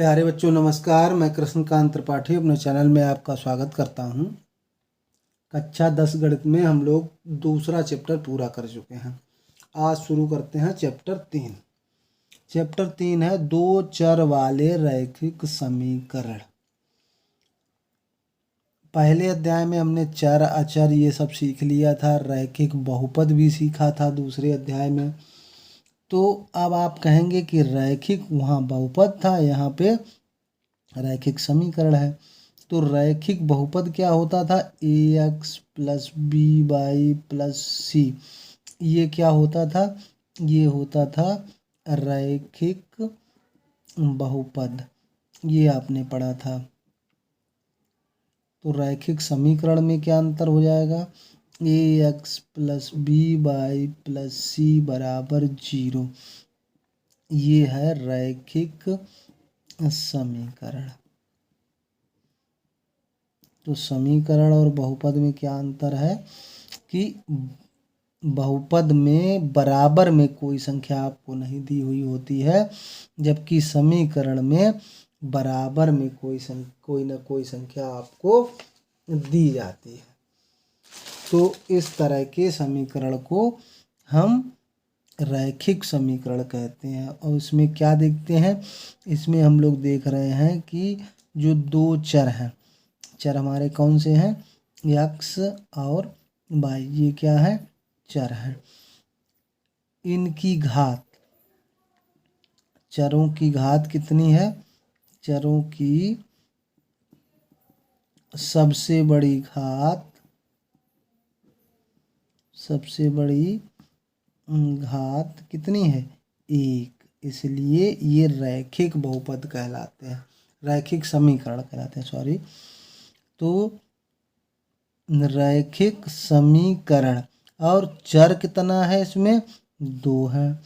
प्यारे बच्चों नमस्कार। मैं कृष्णकांत त्रिपाठी अपने चैनल में आपका स्वागत करता हूं। कक्षा 10 गणित में हम लोग दूसरा चैप्टर पूरा कर चुके हैं। आज शुरू करते हैं चैप्टर 3। चैप्टर 3 है दो चर वाले रैखिक समीकरण। पहले अध्याय में हमने चर अचर ये सब सीख लिया था, रैखिक बहुपद भी सीखा था दूसरे अध्याय में। तो अब आप कहेंगे कि रैखिक वहाँ बहुपद था, यहाँ पे रैखिक समीकरण है। तो रैखिक बहुपद क्या होता था? ax plus B Y plus C. ये क्या होता था? ये होता था रैखिक बहुपद। ये आपने पढ़ा था। तो रैखिक समीकरण में क्या अंतर हो जाएगा? ax plus B Y plus C बराबर 0। ये है रैखिक समीकरण। तो समीकरण और बहुपद में क्या अंतर है कि बहुपद में बराबर में कोई संख्या आपको नहीं दी हुई होती है, जबकि समीकरण में बराबर में कोई ना कोई संख्या आपको दी जाती है। तो इस तरह के समीकरण को हम रैखिक समीकरण कहते हैं। और इसमें क्या देखते हैं? इसमें हम लोग देख रहे हैं कि जो दो चर हैं, चर हमारे कौन से हैं? x और y। ये क्या है? चर है। इनकी घात, चरों की घात कितनी है? चरों की सबसे बड़ी घात कितनी है? 1। इसलिए ये रैखिक बहुपद कहलाते हैं, रैखिक समीकरण कहलाते हैं, सॉरी। तो रैखिक समीकरण और चर कितना है इसमें? 2 है।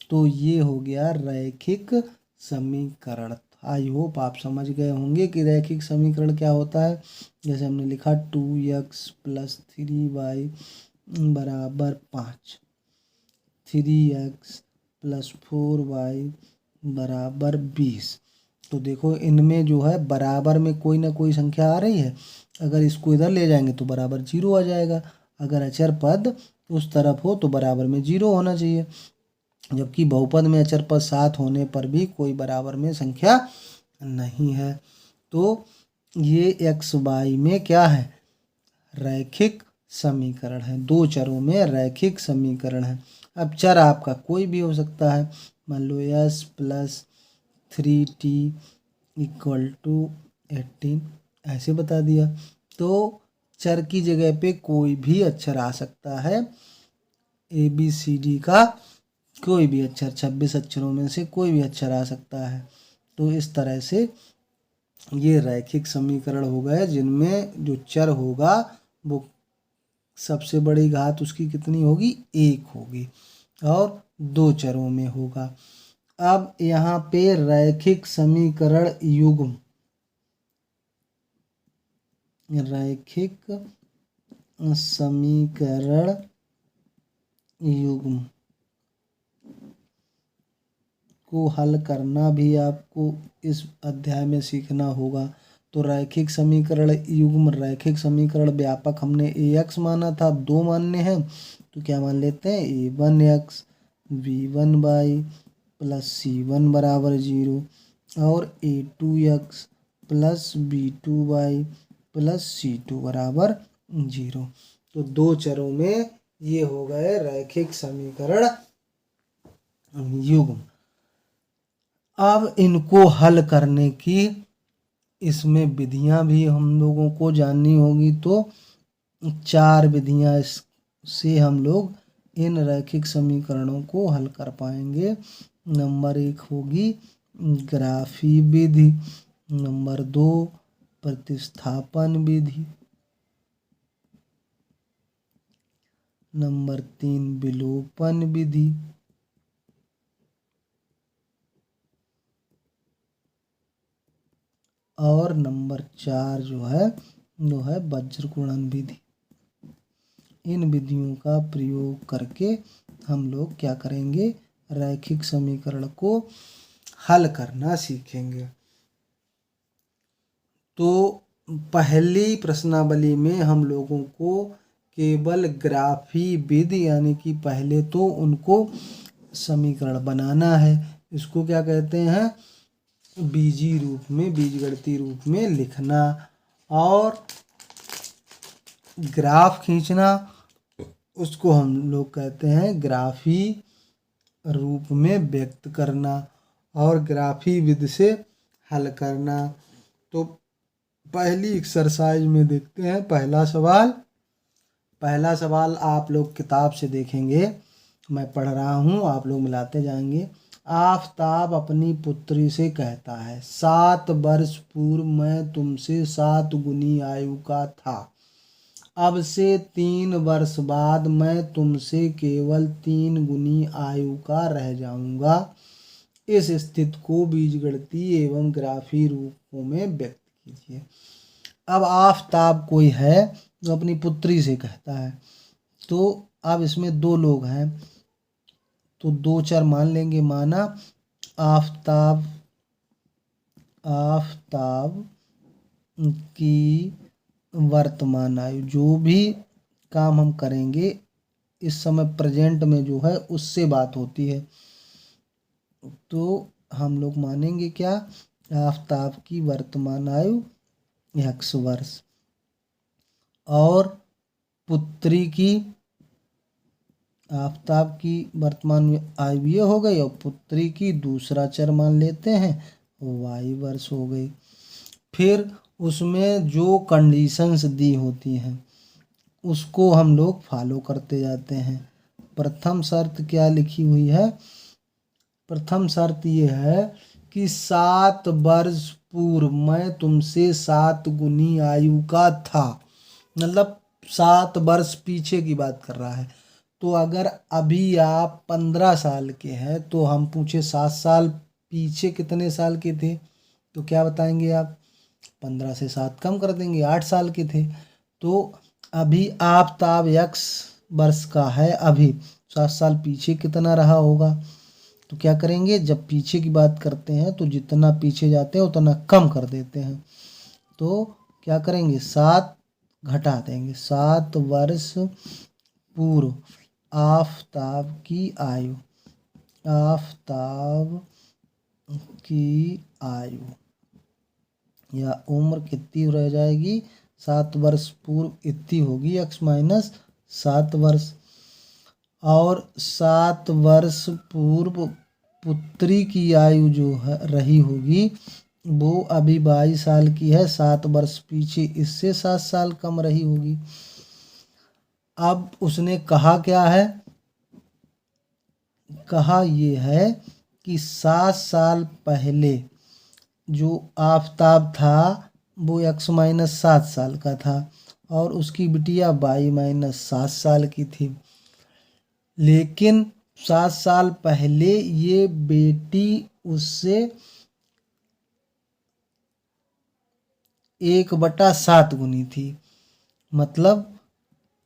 तो ये हो गया रैखिक समीकरण। आई होप आप समझ गए होंगे कि रैखिक समीकरण क्या होता है। जैसे हमने लिखा 2x प्लस 3y बराबर 5, 3x प्लस 4y बराबर 20। तो देखो इनमें जो है बराबर में कोई ना कोई संख्या आ रही है। अगर इसको इधर ले जाएंगे तो बराबर 0 आ जाएगा। अगर अचर पद उस तरफ हो तो बराबर में 0 होना चाहिए, जबकि बहुपद में अचर पद साथ होने पर भी कोई बराबर में संख्या नहीं है। तो ये एक्स वाई में क्या है? रैखिक समीकरण है। दो चरों में रैखिक समीकरण है। अब चर आपका कोई भी हो सकता है। मान लो s plus 3t equal to 18, ऐसे बता दिया। तो चर की जगह पे कोई भी अक्षर आ सकता है। ABCD का कोई भी अक्षर, 26 अक्षरों में से कोई भी अक्षर आ सकता है। तो इस तरह से ये रैखिक समीकरण हो गए, जिनमें जो चर होगा वो सबसे बड़ी घात उसकी कितनी होगी? 1 होगी, और दो चरों में होगा। अब यहाँ पे रैखिक समीकरण युग्म, रैखिक समीकरण युग्म को हल करना भी आपको इस अध्याय में सीखना होगा। तो रैखिक समीकरण युग्म, रैखिक समीकरण व्यापक हमने ax माना था, 2 मान्य हैं तो क्या मान लेते हैं? a1x b1y प्लस c1 बराबर 0 और a2x plus b2y plus c2 बराबर 0। तो दो चरों में ये हो गए रैखिक समीकरण युग्म। अब इनको हल करने की इसमें विधियां भी हम लोगों को जाननी होगी। तो 4 विधियां से हम लोग इन रैखिक समीकरणों को हल कर पाएंगे। नंबर 1 होगी ग्राफी विधि, नंबर 2 प्रतिस्थापन विधि, नंबर 3 विलोपन विधि, और नंबर 4 जो है वो है वज्र गुणन विधि। इन विधियों का प्रयोग करके हम लोग क्या करेंगे? रैखिक समीकरण को हल करना सीखेंगे। तो पहली प्रश्नावली में हम लोगों को केवल ग्राफी विधि यानी कि पहले तो उनको समीकरण बनाना है, इसको क्या कहते हैं, बीजी रूप में, बीजगणितीय रूप में लिखना, और ग्राफ खींचना उसको हम लोग कहते हैं ग्राफी रूप में व्यक्त करना, और ग्राफी विधि से हल करना। तो पहली एक्सरसाइज में देखते हैं पहला सवाल आप लोग किताब से देखेंगे, मैं पढ़ रहा हूँ, आप लोग मिलाते जाएंगे। आफताब अपनी पुत्री से कहता है, 7 वर्ष पूर्व मैं तुमसे 7 गुनी आयु का था, अब से 3 वर्ष बाद मैं तुमसे केवल 3 गुनी आयु का रह जाऊंगा। इस स्थिति को बीजगणितीय एवं ग्राफी रूपों में व्यक्त कीजिए। अब आफताब कोई है जो अपनी पुत्री से कहता है, तो अब इसमें 2 लोग हैं, तो 2 चर मान लेंगे। माना आफताब की वर्तमान आयु, जो भी काम हम करेंगे इस समय प्रेजेंट में जो है उससे बात होती है, तो हम लोग मानेंगे क्या, आफताब की वर्तमान आयु x वर्ष, और पुत्री की, आफताब की वर्तमान आयु ये हो गई, और पुत्री की दूसरा चर मान लेते हैं y वर्ष हो गई। फिर उसमें जो कंडीशंस दी होती हैं उसको हम लोग फॉलो करते जाते हैं। प्रथम शर्त क्या लिखी हुई है, प्रथम शर्त ये है कि 7 वर्ष पूर्व मैं तुमसे 7 गुनी आयु का था, मतलब 7 वर्ष पीछे की बात कर रहा है। तो अगर अभी आप 15 साल के हैं तो हम पूछे 7 साल पीछे कितने साल के थे, तो क्या बताएंगे आप, 15 से 7 कम कर देंगे, 8 साल के थे। तो अभी आफताब x वर्ष का है, अभी 7 साल पीछे कितना रहा होगा, तो क्या करेंगे, जब पीछे की बात करते हैं तो जितना पीछे जाते हैं उतना कम कर देते हैं, तो क्या करेंगे 7 घटा देंगे। 7 वर्ष पूर्व आफताब की आयु, आफताब की आयु या उम्र कितनी रह जाएगी, 7 वर्ष पूर्व इतनी होगी x माइनस 7 वर्ष, और 7 वर्ष पूर्व पुत्री की आयु जो है रही होगी वो अभी 22 साल की है, 7 वर्ष पीछे इससे 7 साल कम रही होगी। अब उसने कहा क्या है, कहा ये है कि 7 साल पहले जो आफताब था वो x माइनस 7 साल का था, और उसकी बिटिया y माइनस 7 साल की थी, लेकिन 7 साल पहले ये बेटी उससे 1/7 गुनी थी, मतलब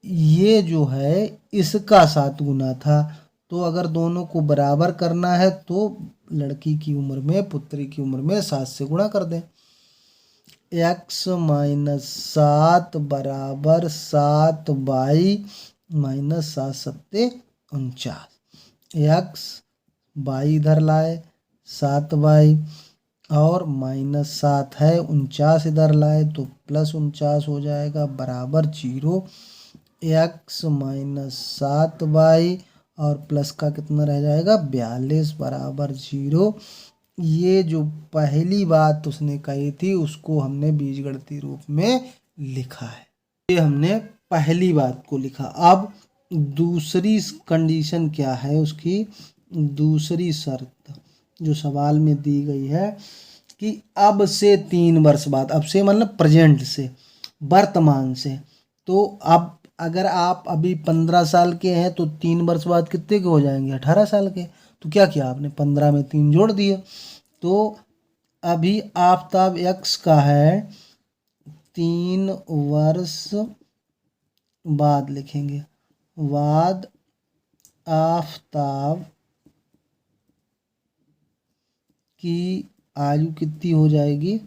ये जो है इसका 7 गुना था। तो अगर दोनों को बराबर करना है तो लड़की की उम्र में, पुत्री की उम्र में 7 से गुणा कर दें। x माइनस 7 बराबर 7y माइनस 7 सत्ते 49, x y इधर लाए 7y और माइनस 7 है 49 इधर लाए तो प्लस 49 हो जाएगा, बराबर 0। x माइनस 7y और प्लस का कितना रह जाएगा 42 बराबर 0। ये जो पहली बात उसने कही थी उसको हमने बीजगणितीय रूप में लिखा है, ये हमने पहली बात को लिखा। अब दूसरी कंडीशन क्या है उसकी, दूसरी शर्त जो सवाल में दी गई है कि अब से 3 वर्ष बाद, अब से मतलब प्रेजेंट से, वर्तमान से, तो अब अगर आप अभी 15 साल के हैं तो 3 वर्ष बाद कितने के हो जाएंगे 18 साल के, तो क्या किया आपने 15 में 3 जोड़ दिए, तो अभी आफताब x का है 3 वर्ष बाद लिखेंगे, बाद आफताब की आयु कितनी हो जाएगी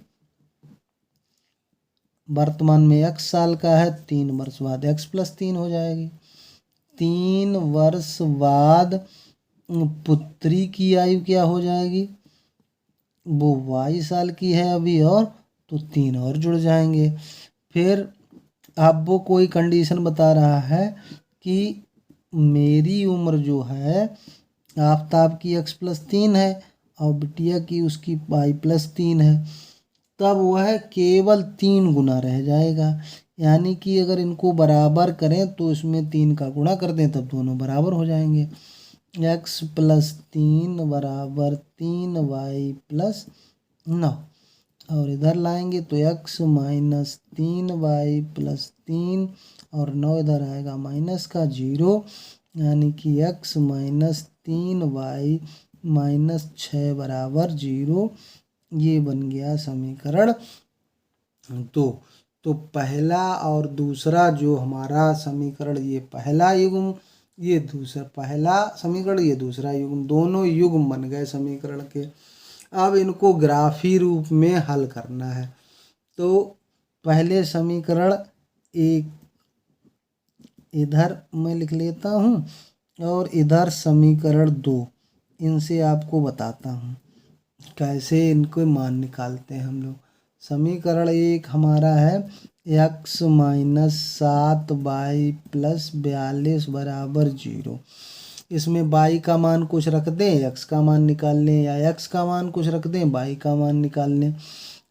वर्तमान में x साल का है, 3 वर्ष बाद x+3 हो जाएगी। 3 वर्ष बाद पुत्री की आयु क्या हो जाएगी, वो 22 साल की है अभी, और तो 3 और जुड़ जाएंगे। फिर अब वो कोई कंडीशन बता रहा है कि मेरी उम्र जो है आफ्ताब की x+3 है और बिटिया की उसकी y+3 है, तब वह केवल 3 गुना रह जाएगा। यानी कि अगर इनको बराबर करें तो इसमें 3 का गुणा कर दें तब दोनों बराबर हो जाएंगे। x+3 बराबर 3y+9, और इधर लाएंगे तो x-3y+3 और 9 इधर आएगा माइनस का 0, यानी कि x-3y-6 बराबर 0। ये बन गया समीकरण। तो पहला और दूसरा जो हमारा समीकरण, ये पहला युग्म, ये दूसरा पहला समीकरण, ये दूसरा युग्म, दोनों युग्म बन गए समीकरण के। अब इनको ग्राफी रूप में हल करना है। तो पहले समीकरण एक इधर मैं लिख लेता हूँ और इधर समीकरण 2, इनसे आपको बताता हूँ कैसे इनको मान निकालते हैं हम लोग। समीकरण 1 हमारा है x-7y+42 बराबर 0। इसमें y का मान कुछ रख दें, x का मान निकाल लें, या x का मान कुछ रख दें, y का मान निकाल लें।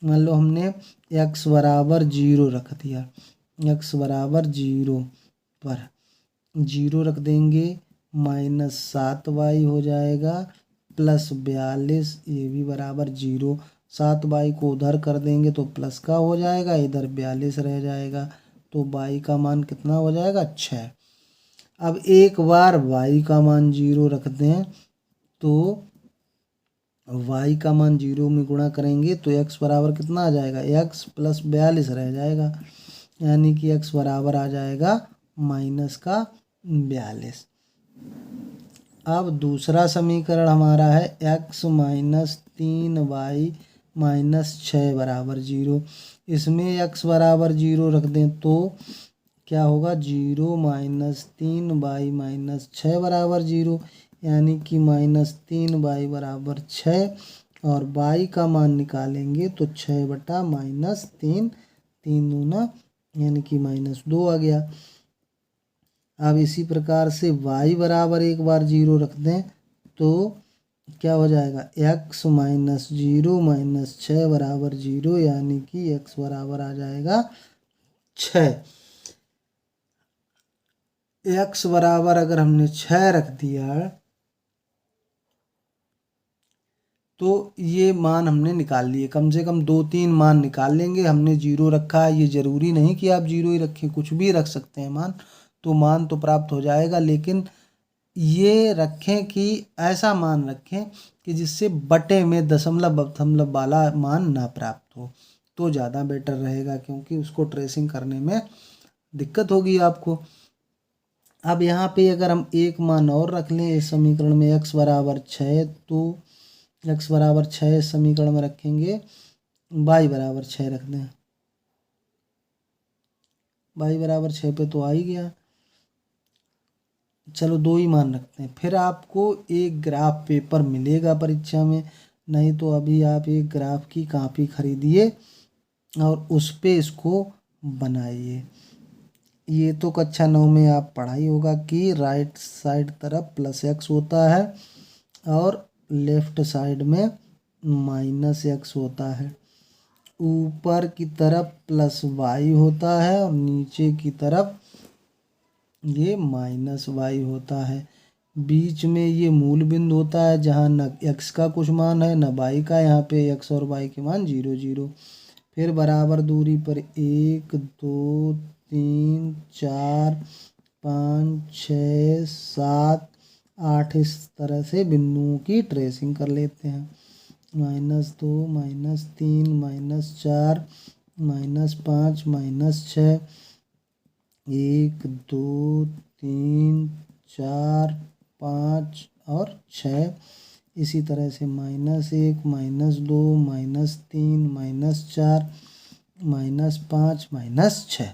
मान लो हमने x बराबर 0 रख दिया, x बराबर 0 पर 0 रख देंगे, -7y हो जाएगा +42, ये भी बराबर 0। 7y को उधर कर देंगे तो प्लस का हो जाएगा, इधर 42 रह जाएगा, तो y का मान कितना हो जाएगा 6। अब एक बार y का मान 0 रख दें तो y का मान 0 में गुणा करेंगे तो x बराबर कितना आ जाएगा, x + 42 रह जाएगा, यानी कि x बराबर आ जाएगा -42। अब दूसरा समीकरण हमारा है x-3y-6 बराबर 0। इसमें x बराबर 0 रख दें तो क्या होगा, 0 - 3y-6 बराबर 0, यानी कि -3y बराबर 6, और y का मान निकालेंगे तो 6/-3, 3 दूना यानी कि -2 आ गया। अब इसी प्रकार से y बराबर एक बार 0 रख दें तो क्या हो जाएगा, x -0 - 6 बराबर 0, यानी कि x बराबर आ जाएगा 6। x बराबर अगर हमने 6 रख दिया तो ये मान हमने निकाल लिए। कम से कम 2-3 मान निकाल लेंगे। हमने 0 रखा है, ये ज़रूरी नहीं कि आप 0 ही रखें, कुछ भी रख सकते हैं मान, तो मान तो प्राप्त हो जाएगा। लेकिन ये रखें कि ऐसा मान रखें कि जिससे बटे में दशमलव वाला मान ना प्राप्त हो, तो ज़्यादा बेटर रहेगा, क्योंकि उसको ट्रेसिंग करने में दिक्कत होगी आपको। अब यहाँ पे अगर हम एक मान और रख लें इस समीकरण में, x बराबर 6, तो x बराबर 6 इस समीकरण में रखेंगे, y बराबर 6 रख दें, y बराबर 6 पे तो आ ही गया। चलो 2 ही मान रखते हैं। फिर आपको एक ग्राफ पेपर मिलेगा परीक्षा में, नहीं तो अभी आप एक ग्राफ की कॉपी खरीदिए और उस पे इसको बनाइए। ये तो कक्षा 9 में आप पढ़ाई होगा कि राइट साइड तरफ +x होता है और लेफ्ट साइड में -x होता है। ऊपर की तरफ +y होता है और नीचे की तरफ ये -y होता है। बीच में ये मूल बिंदु होता है जहाँ न x का कुछ मान है न y का। यहाँ पे x और y के मान 0 0। फिर बराबर दूरी पर 1 2 3 4 5 6 7 8 इस तरह से बिंदुओं की ट्रेसिंग कर लेते हैं। -2 -3 -4 -5 -6 1 2 3 4 5 और 6। इसी तरह से -1 -2 -3 -4 -5 -6।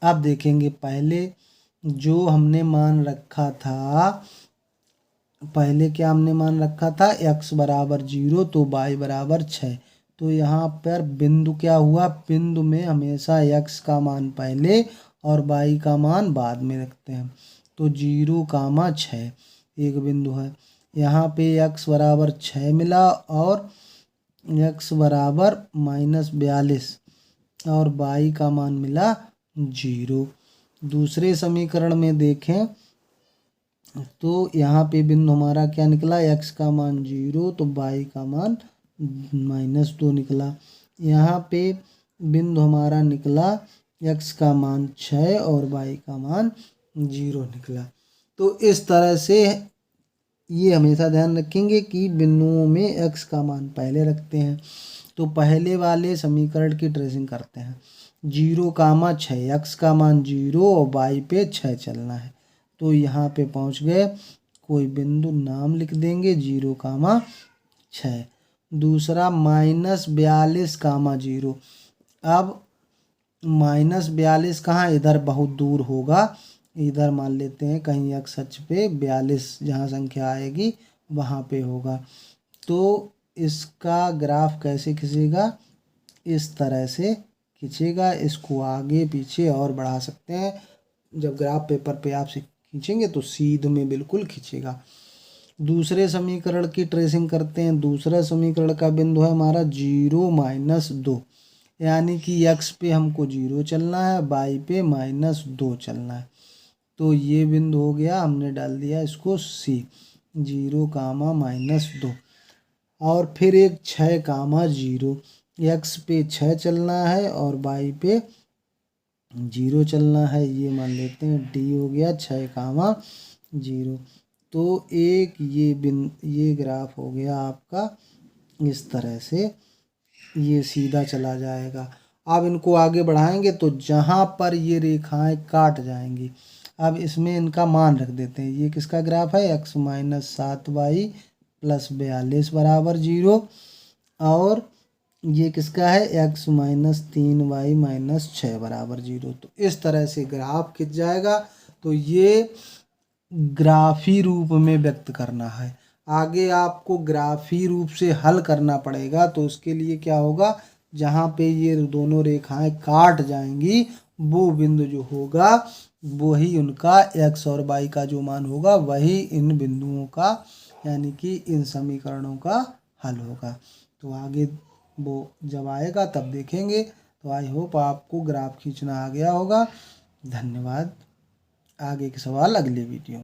अब देखेंगे पहले जो हमने मान रखा था, पहले क्या हमने मान रखा था x बराबर 0 तो y बराबर 6। तो यहाँ पर बिंदु क्या हुआ, बिंदु में हमेशा x का मान पहले और y का मान बाद में रखते हैं। तो 0, 6 एक बिंदु है। यहाँ पे x बराबर 6 मिला और x बराबर -42 और y का मान मिला 0। दूसरे समीकरण में देखें तो यहाँ पे बिंदु हमारा क्या निकला, x का मान 0 तो y का मान -2 निकला। यहाँ पे बिंदु हमारा निकला x का मान 6 और y का मान 0 निकला। तो इस तरह से ये हमेशा ध्यान रखेंगे कि बिंदुओं में x का मान पहले रखते हैं। तो पहले वाले समीकरण की ट्रेसिंग करते हैं। 0, 6 x का मान 0 और y पे 6 चलना है। तो यहाँ पे पहुँच गए, कोई बिंदु नाम लिख देंगे 0, 6। दूसरा -42, 0। अब -42 कहाँ, इधर बहुत दूर होगा, इधर मान लेते हैं कहीं x अक्ष पे 42 जहाँ संख्या आएगी वहाँ पे होगा। तो इसका ग्राफ कैसे खींचेगा, इस तरह से खींचेगा। इसको आगे पीछे और बढ़ा सकते हैं। जब ग्राफ पेपर पे आपसे खींचेंगे तो सीध में बिल्कुल खींचेगा। दूसरे समीकरण की ट्रेसिंग करते हैं। दूसरा समीकरण का बिंदु है हमारा 0, -2, यानी कि x पे हमको 0 चलना है, y पे -2 चलना है। तो ये बिंदु हो गया, हमने डाल दिया इसको C, 0, -2। और फिर एक 6, 0, x पे 6 चलना है और y पे 0 चलना है। ये मान लेते हैं D हो गया 6, 0। तो एक ये ग्राफ हो गया आपका इस तरह से, ये सीधा चला जाएगा। अब इनको आगे बढ़ाएंगे तो जहाँ पर ये रेखाएं काट जाएंगी, अब इसमें इनका मान रख देते हैं। ये किसका ग्राफ है, x -7y + 42 बराबर 0। और ये किसका है, x -3y - 6 बराबर 0। तो इस तरह से ग्राफ खिंच जाएगा। तो ये ग्राफी रूप में व्यक्त करना है। आगे आपको ग्राफी रूप से हल करना पड़ेगा। तो उसके लिए क्या होगा, जहाँ पे ये दोनों रेखाएं काट जाएंगी वो बिंदु जो होगा वही उनका x और y का जो मान होगा वही इन बिंदुओं का, यानी कि इन समीकरणों का हल होगा। तो आगे वो जब आएगा तब देखेंगे। तो आई होप आपको ग्राफ खींचना आ गया होगा। धन्यवाद। आगे के सवाल अगले वीडियो।